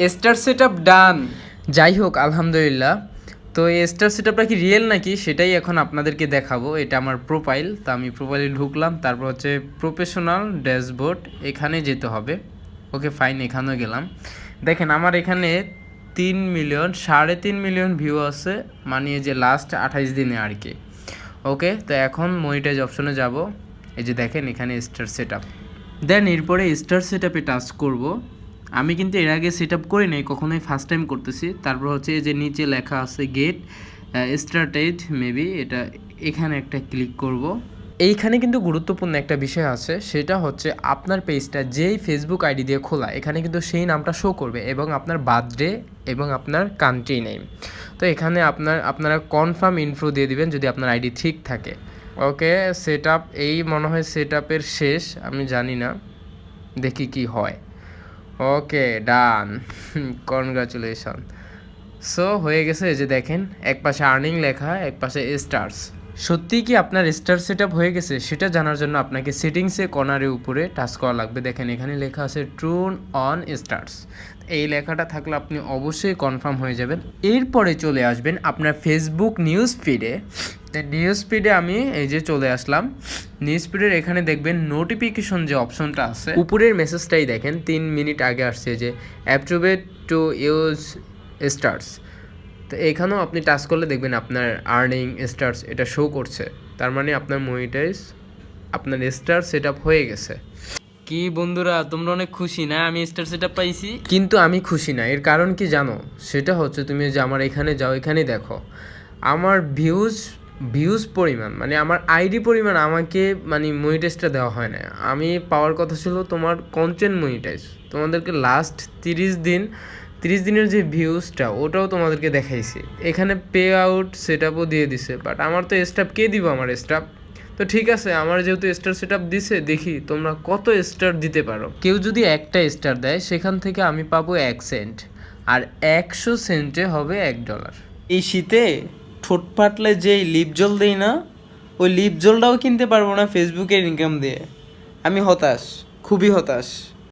Star setup ডান। যাই হোক আলহামদুলিল্লাহ। তো এই স্টার সেটআপটা কি রিয়েল নাকি সেটাই এখন আপনাদেরকে দেখাবো। এটা আমার প্রোফাইল, তো আমি প্রোফাইলে ঢুকলাম, তারপর হচ্ছে প্রফেশনাল ড্যাশবোর্ড, এখানে যেতে হবে। ওকে ফাইন, এখানেও গেলাম। দেখেন আমার এখানে 3,000,000 ভিউ আছে, মানে যে লাস্ট 28 দিনে আর কি। ওকে, তো এখন মনিটাইজ অপশনে যাব। এই যে দেখেন এখানে স্টার সেটআপ, দেন এরপরে স্টার সেটআপে টাচ করব। আমি কিন্তু এর আগে সেটআপ করি নাই, কখনোই ফার্স্ট টাইম করতেছি। তারপর হচ্ছে এই যে নিচে লেখা আছে গেট স্টার্টেড মেবি, এটা এখানে একটা ক্লিক করব। এইখানে কিন্তু গুরুত্বপূর্ণ একটা বিষয় আছে, সেটা হচ্ছে আপনার পেজটা যেই ফেসবুক আইডি দিয়ে খোলা, এখানে কিন্তু সেই নামটা শো করবে এবং আপনার বার্থডে এবং আপনার কান্ট্রি নেম। তো এখানে আপনারা কনফার্ম ইনফো দিয়ে দিবেন যদি আপনার আইডি ঠিক থাকে। ওকে, সেটআপ এই মনে হয় সেটআপের শেষ, আমি জানি না, দেখি কি হয়। ওকে ডান, কনগ্রাচুলেশন। সো হয়ে গেছে। এই যে দেখেন এক পাশে আর্নিং লেখা, এক পাশে স্টার্স। সত্যিই কি আপনার স্টার সেটআপ হয়ে গেছে সেটা জানার জন্য আপনাকে সেটিংসে কর্নারের উপরে টাচ করা লাগবে। দেখেন এখানে লেখা আছে ট্রুন অন স্টার্স, এই লেখাটা থাকলে আপনি অবশ্যই কনফার্ম হয়ে যাবেন। এরপরে চলে আসবেন আপনার ফেসবুক নিউজ ফিডে। নিউজ ফিডে আমি এই যে চলে আসলাম। নিউজ ফিডের এখানে দেখবেন নোটিফিকেশন যে অপশনটা আছে, উপরের মেসেজটাই দেখেন 3 মিনিট আগে আসছে যে অ্যাপ্রুভেড টু ইউজ স্টার্স। তো এখানেও আপনি টাচ করলে দেখবেন আপনার আর্নিং স্টার্স এটা শো করছে, তার মানে আপনার মনিটাইজ, আপনার স্টার সেটআপ হয়ে গেছে। কি বন্ধুরা, তোমরা অনেক খুশি না আমি স্টার সেটআপ পাইছি? কিন্তু আমি খুশি না। এর কারণ কি জানো? সেটা হচ্ছে তুমি যে আমার এখানে যাও, এখানে দেখো আমার ভিউজ পরিমাণ, মানে আমার আইডি পরিমাণ আমাকে মানে মনিটাইজটা দেওয়া হয় না। আমি পাওয়ার কথা ছিল তোমার কন্টেন্ট মনিটাইজ, তোমাদেরকে লাস্ট 30 দিনের যে ভিউজটা ওটাও তোমাদেরকে দেখাইছি। এখানে পে আউট সেটআপও দিয়ে দিছে, বাট আমার তো স্টাফ কে দিব? আমার স্টাফ তো ঠিক আছে, আমার যেহেতু স্টার সেটআপ দিছে, দেখি তোমরা কত স্টার দিতে পারো। কেউ যদি একটা স্টার দেয় সেখান থেকে আমি পাবো 1 সেন্ট, আর 100 সেন্টে হবে $1। এই শীতে ঠোঁট ফাটলে যেই লিপ জল দেই না, ওই লিপ জলটাও কিনতে পারবো না ফেসবুকের ইনকাম দিয়ে। আমি হতাশ, খুবই হতাশ।